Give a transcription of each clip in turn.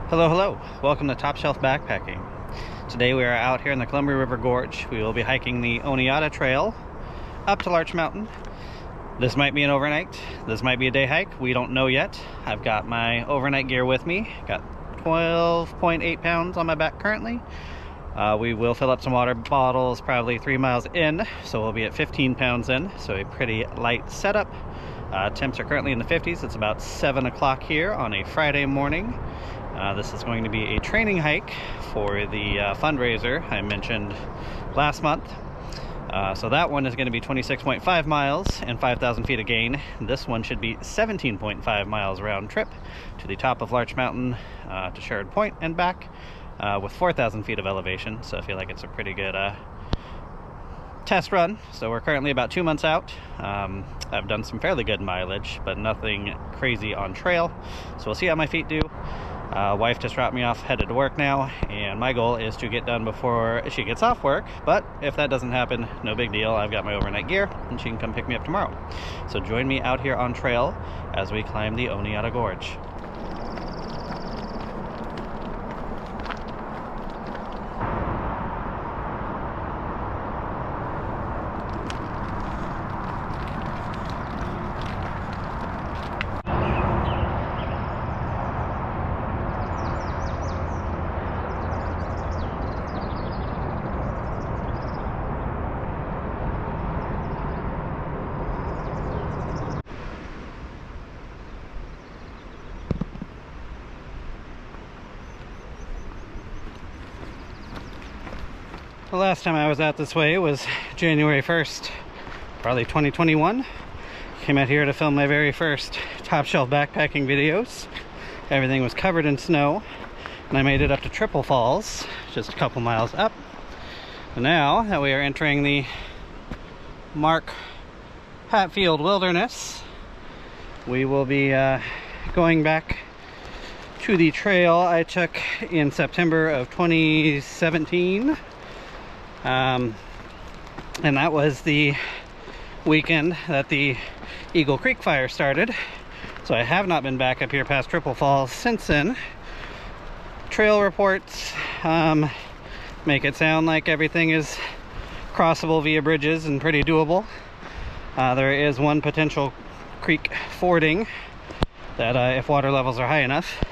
Hello, welcome to Top Shelf Backpacking. Today we are out here in the Columbia River Gorge. We will be hiking the Oneonta Trail up to Larch Mountain. This might be an overnight, this might be a day hike, we don't know yet. I've got my overnight gear with me, got 12.8 pounds on my back currently. We will fill up some water bottles probably 3 miles in, so we'll be at 15 pounds in, so a pretty light setup. Temps are currently in the 50s. It's about 7 o'clock here on a Friday morning. This is going to be a training hike for the fundraiser I mentioned last month. So that one is going to be 26.5 miles and 5,000 feet of gain. This one should be 17.5 miles round trip to the top of Larch Mountain to Sherwood Point and back with 4,000 feet of elevation. So I feel like it's a pretty good test run. So we're currently about 2 months out. I've done some fairly good mileage, but nothing crazy on trail. So we'll see how my feet do. Wife just dropped me off, headed to work now, and my goal is to get done before she gets off work. But if that doesn't happen, no big deal. I've got my overnight gear, and she can come pick me up tomorrow. So join me out here on trail as we climb the Oneonta Gorge. The last time I was out this way was January 1st, probably 2021. Came out here to film my very first top shelf backpacking videos. Everything was covered in snow, and I made it up to Triple Falls, just a couple miles up. And now that we are entering the Mark Hatfield Wilderness, we will be going back to the trail I took in September of 2017. And that was the weekend that the Eagle Creek fire started. So I have not been back up here past Triple Falls since then. Trail reports make it sound like everything is crossable via bridges and pretty doable. There is one potential creek fording that if water levels are high enough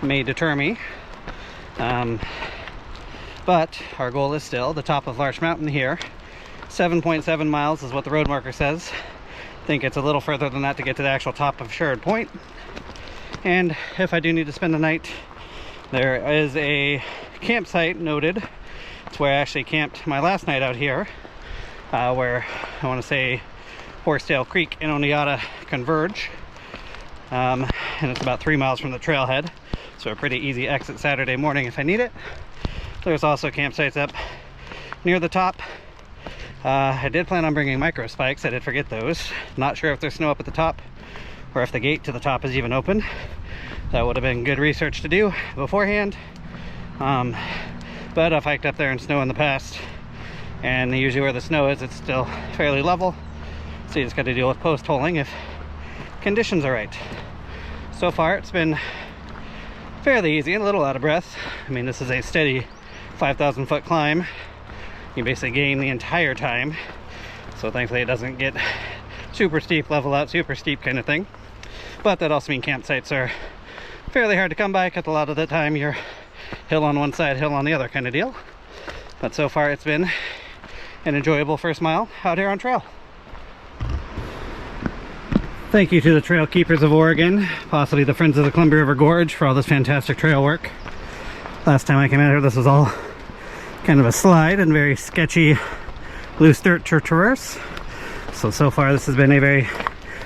may deter me. But our goal is still the top of Larch Mountain here. 7.7 miles is what the road marker says. I think it's a little further than that to get to the actual top of Sherwood Point. And if I do need to spend the night, there is a campsite noted. It's where I actually camped my last night out here, where I want to say Horsetail Creek and Oneonta converge. And it's about 3 miles from the trailhead, so a pretty easy exit Saturday morning if I need it. There's also campsites up near the top. I did plan on bringing micro spikes. I did forget those. Not sure if there's snow up at the top or if the gate to the top is even open. That would have been good research to do beforehand. But I've hiked up there in snow in the past, and usually where the snow is, it's still fairly level. So you just got to deal with post holing if conditions are right. So far it's been fairly easy and a little out of breath. I mean, this is a steady 5,000 foot climb. You basically gain the entire time, so thankfully it doesn't get super steep, level out super steep kind of thing. But that also means campsites are fairly hard to come by, because a lot of the time you're hill on one side, hill on the other kind of deal. But so far it's been an enjoyable first mile out here on trail. Thank you to the Trail Keepers of Oregon, possibly the Friends of the Columbia River Gorge, for all this fantastic trail work. Last time I came out here, this was all kind of a slide and very sketchy loose dirt to traverse. So far this has been a very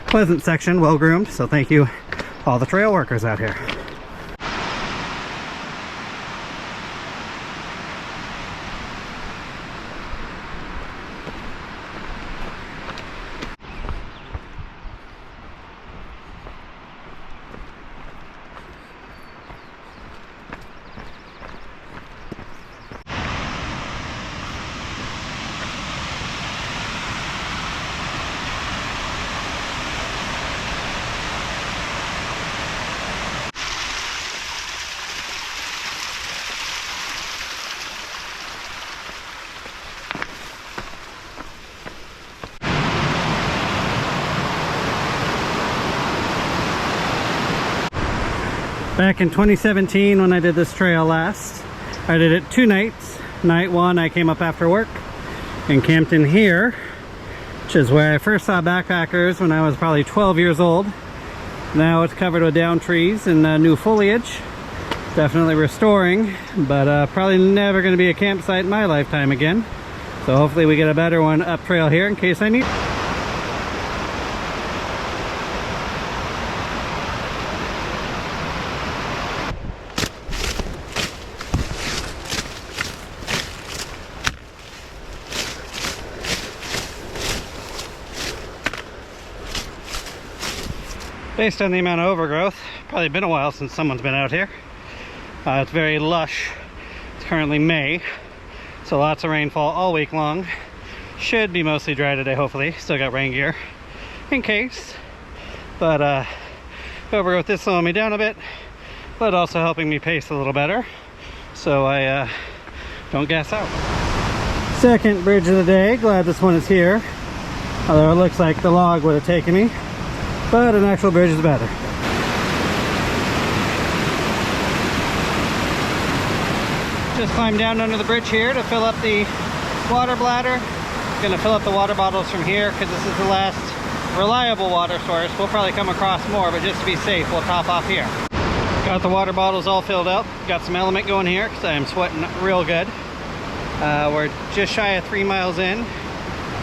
pleasant section, well groomed, so thank you all the trail workers out here. Back in 2017 when I did this trail last, I did it 2 nights. Night 1 I came up after work and camped in here, which is where I first saw backpackers when I was probably 12 years old. Now it's covered with down trees and new foliage. Definitely restoring, but probably never going to be a campsite in my lifetime again. So hopefully we get a better one up trail here in case I need. Based on the amount of overgrowth, probably been a while since someone's been out here. It's very lush. It's currently May, so lots of rainfall all week long. Should be mostly dry today, hopefully. Still got rain gear in case. But overgrowth is slowing me down a bit, but also helping me pace a little better, so I don't gas out. Second bridge of the day. Glad this one is here. Although it looks like the log would have taken me, but an actual bridge is better. Just climbed down under the bridge here to fill up the water bladder. Gonna fill up the water bottles from here because this is the last reliable water source. We'll probably come across more, but just to be safe, we'll top off here. Got the water bottles all filled up. Got some element going here because I am sweating real good. We're just shy of 3 miles in.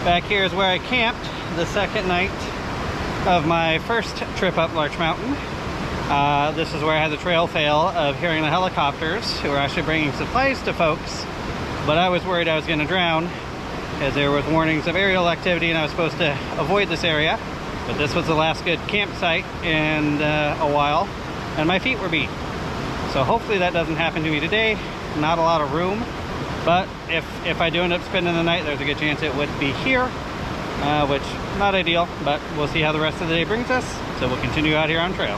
Back here is where I camped the second night of my first trip up Larch Mountain. This is where I had the trail fail of hearing the helicopters who were actually bringing supplies to folks, but I was worried I was going to drown as there was warnings of aerial activity and I was supposed to avoid this area. But this was the last good campsite in a while, and my feet were beat. So hopefully that doesn't happen to me today. Not a lot of room, but if I do end up spending the night, there's a good chance it would be here, which not ideal, but we'll see how the rest of the day brings us. So we'll continue out here on trail.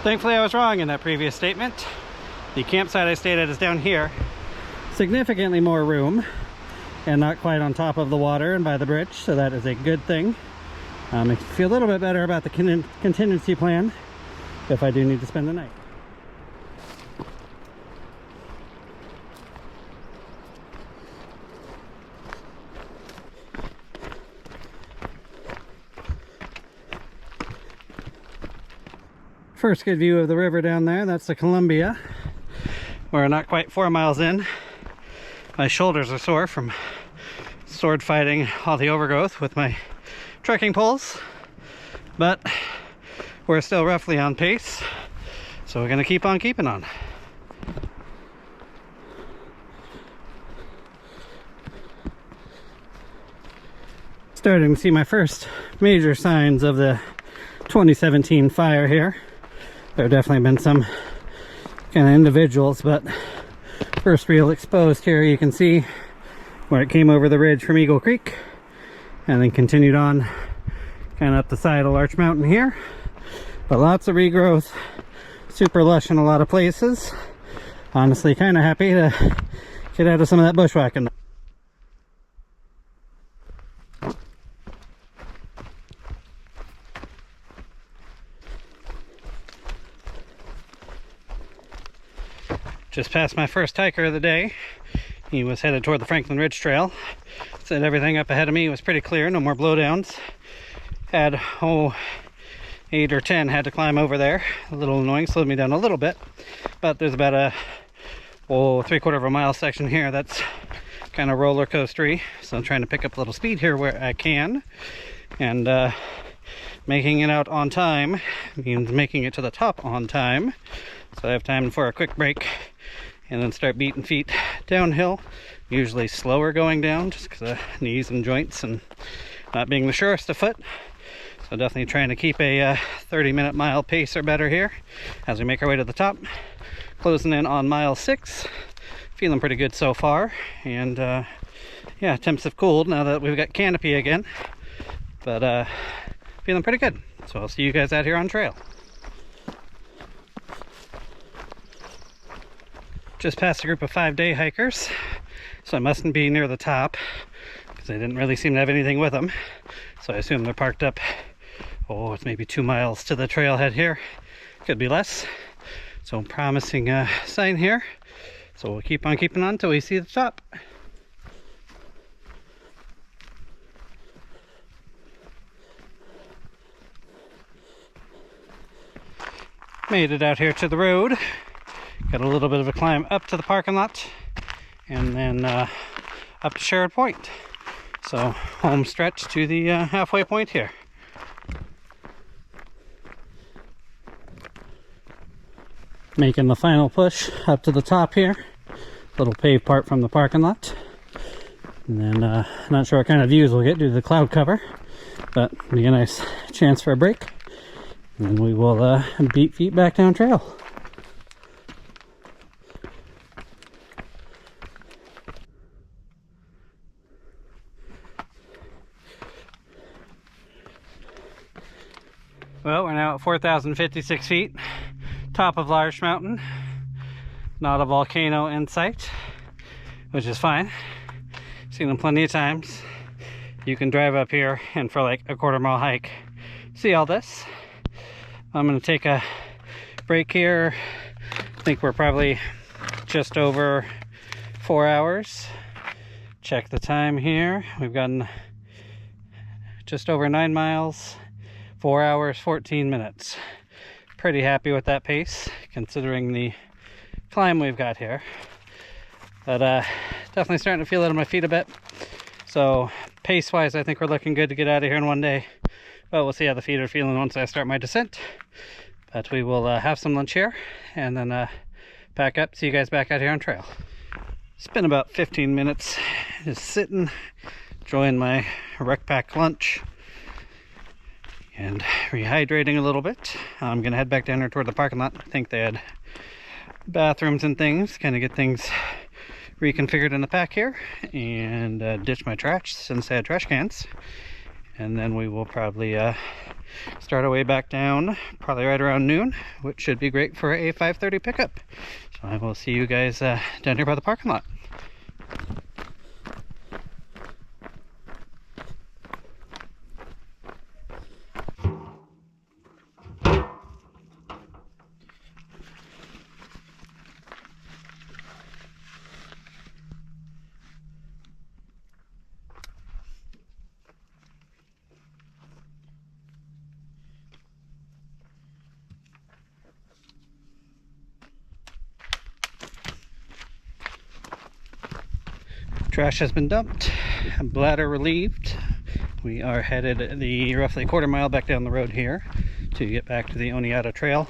Thankfully I was wrong in that previous statement. The campsite I stayed at is down here. Significantly more room and not quite on top of the water and by the bridge, so that is a good thing. Makes me feel a little bit better about the contingency plan if I do need to spend the night. First good view of the river down there, that's the Columbia. We're not quite 4 miles in. My shoulders are sore from sword fighting all the overgrowth with my trekking poles, but we're still roughly on pace, so we're going to keep on keeping on. Starting to see my first major signs of the 2017 fire here. There have definitely been some kind of individuals, but first real exposed here. You can see where it came over the ridge from Eagle Creek and then continued on kind of up the side of Larch Mountain here. But lots of regrowth, super lush in a lot of places. Honestly, kind of happy to get out of some of that bushwhacking. Just passed my first hiker of the day. He was headed toward the Franklin Ridge Trail. Said everything up ahead of me was pretty clear, no more blowdowns. Had 8 or 10 had to climb over there. A little annoying, slowed me down a little bit. But there's about a 3/4 of a mile section here that's kind of roller coastery. So I'm trying to pick up a little speed here where I can. And making it out on time means making it to the top on time. So I have time for a quick break and then start beating feet downhill. Usually slower going down just because of knees and joints and not being the surest of foot. So definitely trying to keep a 30-minute mile pace or better here as we make our way to the top. Closing in on mile 6. Feeling pretty good so far. And yeah, temps have cooled now that we've got canopy again. But feeling pretty good. So I'll see you guys out here on trail. Just passed a group of 5-day hikers, so I mustn't be near the top because they didn't really seem to have anything with them. So I assume they're parked up, oh, it's maybe 2 miles to the trailhead here. Could be less. So promising sign here. So we'll keep on keeping on until we see the top. Made it out here to the road. Got a little bit of a climb up to the parking lot and then up to Sherrod Point. So home stretch to the halfway point here. Making the final push up to the top here. Little paved part from the parking lot. And then not sure what kind of views we'll get due to the cloud cover, but it'll be a nice chance for a break. And then we will beat feet back down trail. Well, we're now at 4,056 feet, top of Larch Mountain. Not a volcano in sight, which is fine. Seen them plenty of times. You can drive up here and for like a quarter-mile hike, see all this. I'm going to take a break here. I think we're probably just over 4 hours. Check the time here. We've gotten just over 9 miles, 4 hours, 14 minutes. Pretty happy with that pace, considering the climb we've got here. But definitely starting to feel it on my feet a bit. So pace-wise, I think we're looking good to get out of here in one day. But we'll see how the feet are feeling once I start my descent. But we will have some lunch here and then pack up. See you guys back out here on trail. It's been about 15 minutes just sitting, enjoying my rec pack lunch and rehydrating a little bit. I'm gonna head back down here toward the parking lot. I think they had bathrooms and things, kind of get things reconfigured in the pack here, and ditch my trash since I had trash cans. And then we will probably start our way back down, probably right around noon, which should be great for a 5:30 pickup. So I will see you guys down here by the parking lot. Trash has been dumped, bladder relieved. We are headed the roughly quarter mile back down the road here to get back to the Oneonta Trail.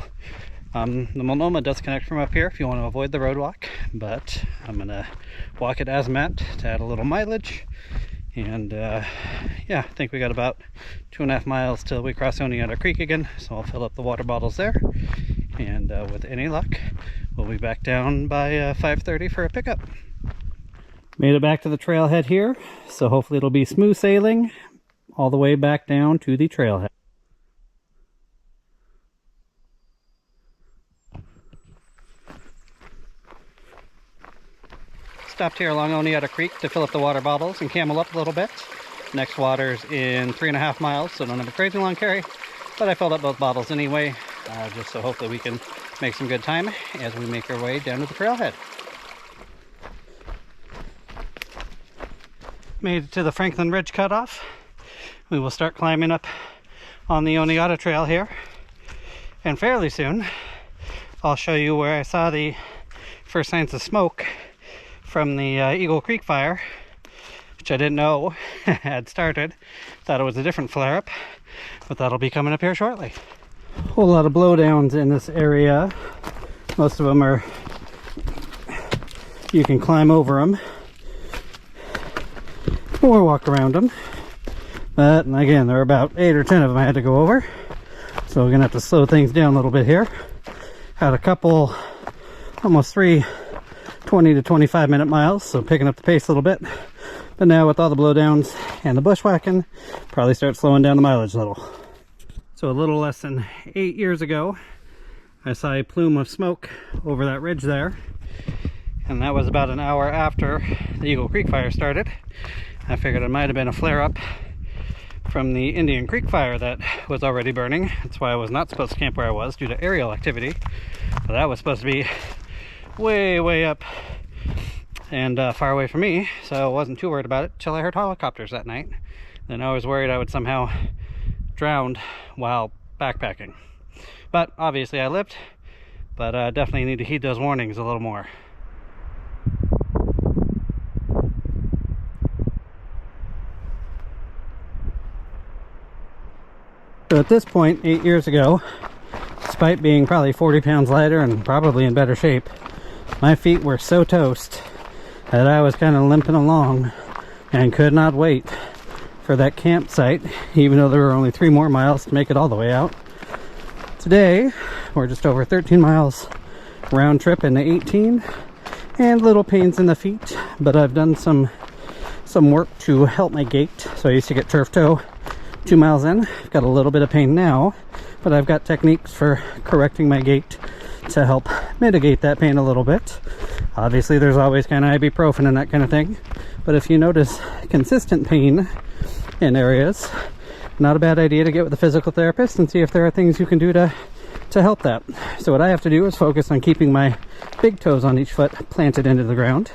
The Multnomah does connect from up here if you want to avoid the road walk, but I'm gonna walk it as mapped to add a little mileage. And yeah, I think we got about 2.5 miles till we cross Oneonta Creek again, so I'll fill up the water bottles there. And with any luck, we'll be back down by 5:30 for a pickup. Made it back to the trailhead here, so hopefully it'll be smooth sailing all the way back down to the trailhead. Stopped here along Oneonta Creek to fill up the water bottles and camel up a little bit. Next water's in 3.5 miles, so don't have a crazy long carry, but I filled up both bottles anyway, just so hopefully we can make some good time as we make our way down to the trailhead. Made it to the Franklin Ridge cutoff. We will start climbing up on the Oneonta Trail here, and fairly soon I'll show you where I saw the first signs of smoke from the Eagle Creek fire, which I didn't know had started. Thought it was a different flare-up, but that'll be coming up here shortly. Whole lot of blowdowns in this area. Most of them are, you can climb over them or walk around them, but again, there are about 8 or 10 of them I had to go over, so we're gonna have to slow things down a little bit here. Had a couple, almost 3 20 to 25 minute miles, so picking up the pace a little bit. But now with all the blowdowns and the bushwhacking, probably start slowing down the mileage a little. So a little less than 8 years ago, I saw a plume of smoke over that ridge there, and that was about an hour after the Eagle Creek fire started. I figured it might have been a flare-up from the Indian Creek fire that was already burning. That's why I was not supposed to camp where I was due to aerial activity. But that was supposed to be way up and far away from me, so I wasn't too worried about it till I heard helicopters that night. Then I was worried I would somehow drown while backpacking. But obviously I lived, but definitely need to heed those warnings a little more. So at this point, 8 years ago, despite being probably 40 pounds lighter and probably in better shape, my feet were so toast that I was kind of limping along and could not wait for that campsite, even though there were only 3 more miles to make it all the way out. Today, we're just over 13 miles round trip into 18, and little pains in the feet, but I've done some work to help my gait. So I used to get turf toe 2 miles in. I've got a little bit of pain now, but I've got techniques for correcting my gait to help mitigate that pain a little bit. Obviously there's always kind of ibuprofen and that kind of thing, but if you notice consistent pain in areas, not a bad idea to get with a physical therapist and see if there are things you can do to help that. So what I have to do is focus on keeping my big toes on each foot planted into the ground,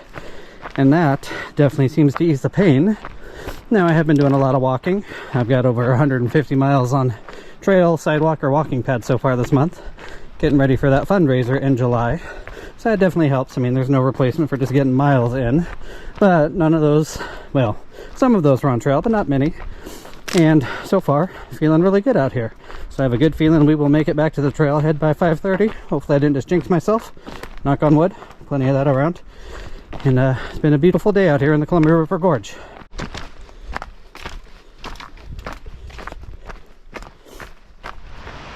and that definitely seems to ease the pain. Now I have been doing a lot of walking. I've got over 150 miles on trail, sidewalk, or walking pad so far this month, getting ready for that fundraiser in July. So that definitely helps. I mean, there's no replacement for just getting miles in, but none of those, well, some of those were on trail, but not many. And so far, feeling really good out here. So I have a good feeling we will make it back to the trailhead by 5:30. Hopefully I didn't just jinx myself. Knock on wood. Plenty of that around. And it's been a beautiful day out here in the Columbia River Gorge.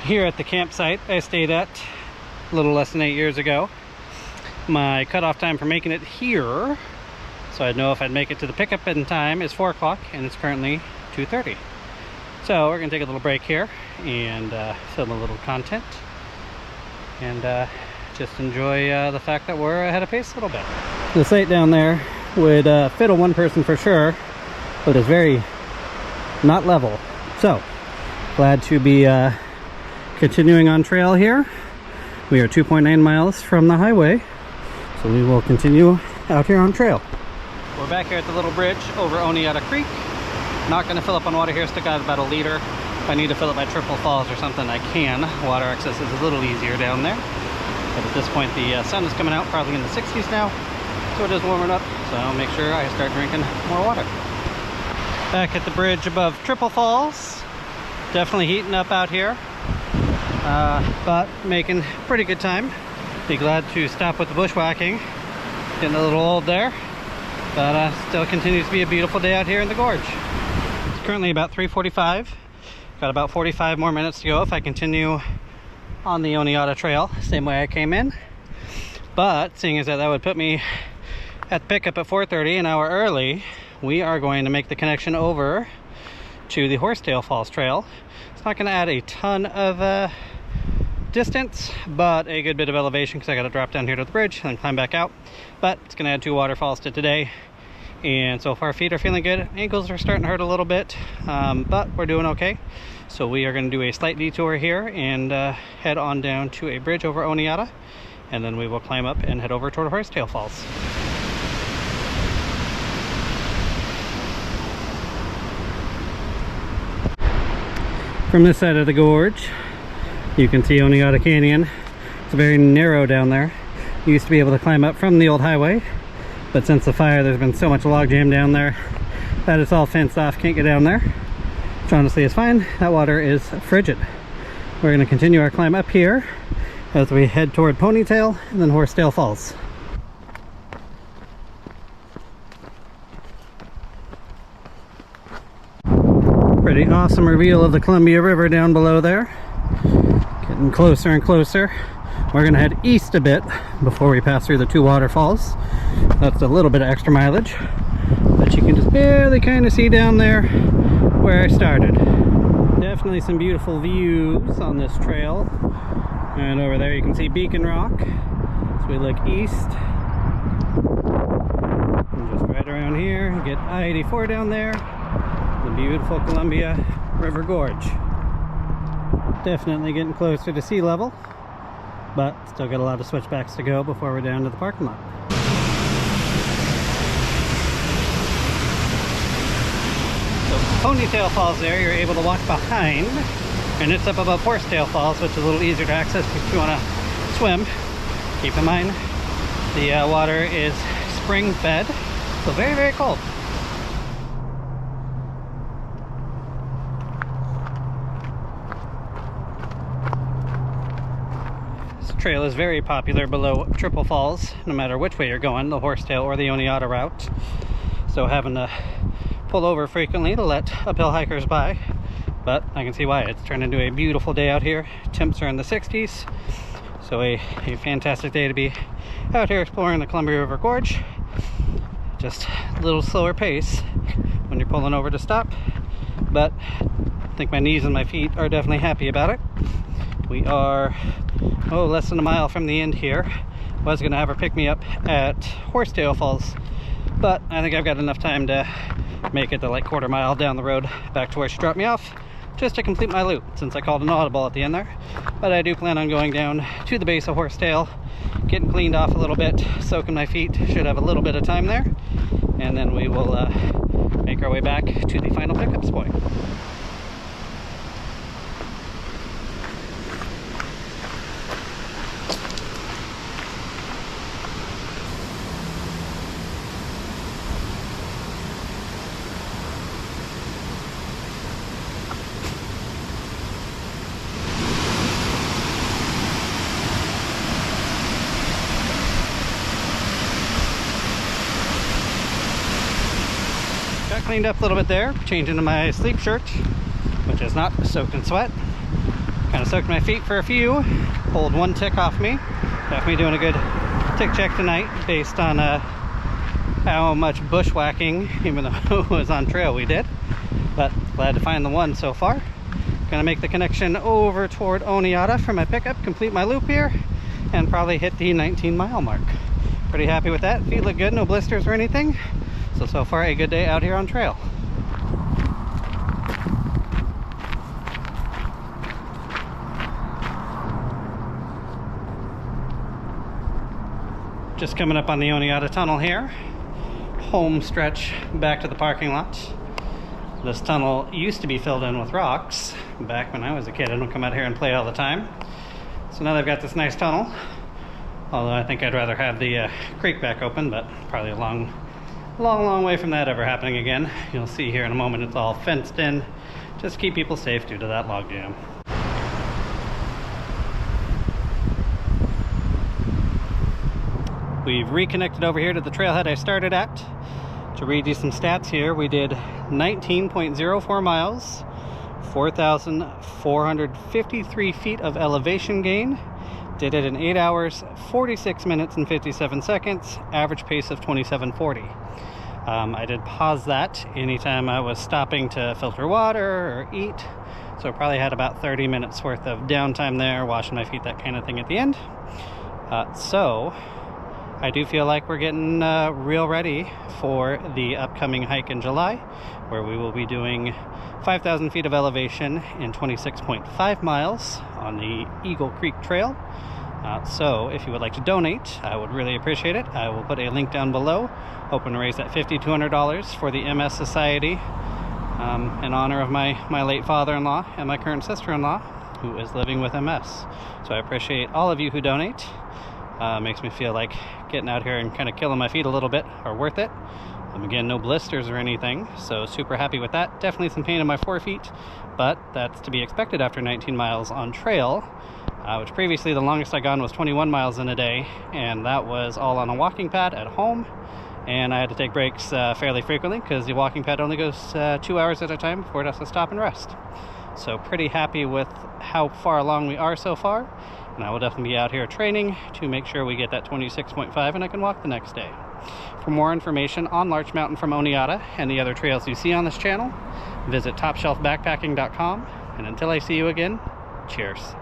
Here at the campsite I stayed at a little less than 8 years ago, my cutoff time for making it here, so I'd know if I'd make it to the pickup in time, is 4 o'clock, and it's currently 2:30. So we're gonna take a little break here and film a little content and just enjoy the fact that we're ahead of pace a little bit. The site down there would fit a 1 person for sure, but it's very not level. So glad to be continuing on trail here. We are 2.9 miles from the highway, so we will continue out here on trail. We're back here at the little bridge over Oneonta Creek. Not going to fill up on water here, still got about a liter. If I need to fill up my Triple Falls or something, I can. Water access is a little easier down there. But at this point the sun is coming out, probably in the 60s now, so it is warming up, so I'll make sure I start drinking more water. Back at the bridge above Triple Falls, definitely heating up out here. But making pretty good time. Be glad to stop with the bushwhacking. Getting a little old there, but still continues to be a beautiful day out here in the gorge. It's currently about 3:45. Got about 45 more minutes to go if I continue on the Oneonta trail, same way I came in. But seeing as that would put me at the pickup at 4:30, an hour early, we are going to make the connection over to the Horsetail Falls Trail. It's not going to add a ton of distance, but a good bit of elevation because I got to drop down here to the bridge and then climb back out. But it's going to add 2 waterfalls to today, and so far feet are feeling good. Ankles are starting to hurt a little bit, but we're doing okay. So we are going to do a slight detour here and head on down to a bridge over Oneonta, and then we will climb up and head over toward Horsetail Falls. From this side of the gorge, you can see Oneonta Canyon. It's very narrow down there. You used to be able to climb up from the old highway, but since the fire there's been so much logjam down there that it's all fenced off, can't get down there, which honestly is fine. That water is frigid. We're going to continue our climb up here as we head toward Ponytail and then Horsetail Falls. Pretty awesome reveal of the Columbia River down below there. Getting closer and closer. We're going to head east a bit before we pass through the 2 waterfalls. That's a little bit of extra mileage, but you can just barely kind of see down there where I started. Definitely some beautiful views on this trail. And over there you can see Beacon Rock. So we look east, down here, get I-84 down there, the beautiful Columbia River Gorge. Definitely getting closer to sea level, but still got a lot of switchbacks to go before we're down to the parking lot. So Ponytail Falls there, you're able to walk behind, and it's up above Horsetail Falls, which is a little easier to access if you want to swim. Keep in mind, the water is spring fed, so very, very cold. Trail is very popular below Triple Falls, no matter which way you're going, the Horsetail or the Oneonta route. So having to pull over frequently to let uphill hikers by, but I can see why. It's turned into a beautiful day out here. Temps are in the 60s, so a fantastic day to be out here exploring the Columbia River Gorge. Just a little slower pace when you're pulling over to stop, but I think my knees and my feet are definitely happy about it. We are less than a mile from the end here. Was gonna have her pick me up at Horsetail Falls, but I think I've got enough time to make it the like quarter mile down the road back to where she dropped me off, just to complete my loop, since I called an audible at the end there. But I do plan on going down to the base of Horsetail, getting cleaned off a little bit, soaking my feet. Should have a little bit of time there, and then we will make our way back to the final pickups point. Cleaned up a little bit there, changed into my sleep shirt, which is not soaked in sweat. Kind of soaked my feet for a few, pulled one tick off me. Got me doing a good tick check tonight based on how much bushwhacking, even though it was on trail, we did. But glad to find the one so far. Gonna make the connection over toward Oneonta for my pickup, complete my loop here, and probably hit the 19-mile mark. Pretty happy with that. Feet look good, no blisters or anything. So far a good day out here on trail. Just coming up on the Oneonta tunnel here. Home stretch back to the parking lot. This tunnel used to be filled in with rocks back when I was a kid. I don't come out here and play all the time. So now they've got this nice tunnel. Although I think I'd rather have the creek back open, but probably a long way from that ever happening again. You'll see here in a moment it's all fenced in just to keep people safe due to that log jam. We've reconnected over here to the trailhead I started at. To read you some stats here, we did 19.04 miles, 4,453 feet of elevation gain. Did it in 8 hours, 46 minutes and 57 seconds, average pace of 27:40. I did pause that anytime I was stopping to filter water or eat, so I probably had about 30 minutes worth of downtime there, washing my feet, that kind of thing at the end. So I do feel like we're getting real ready for the upcoming hike in July, where we will be doing 5,000 feet of elevation in 26.5 miles on the Eagle Creek Trail. So if you would like to donate, I would really appreciate it. I will put a link down below. Hoping to raise that $5,200 for the MS Society in honor of my late father-in-law and my current sister-in-law, who is living with MS. So I appreciate all of you who donate. Makes me feel like getting out here and kind of killing my feet a little bit are worth it. Again, no blisters or anything, so super happy with that. Definitely some pain in my forefeet, but that's to be expected after 19 miles on trail, which previously the longest I gone was 21 miles in a day, and that was all on a walking pad at home, and I had to take breaks fairly frequently because the walking pad only goes 2 hours at a time before it has to stop and rest. So pretty happy with how far along we are so far, and I will definitely be out here training to make sure we get that 26.5 and I can walk the next day. For more information on Larch Mountain from Oneonta and the other trails you see on this channel, visit topshelfbackpacking.com, and until I see you again, cheers.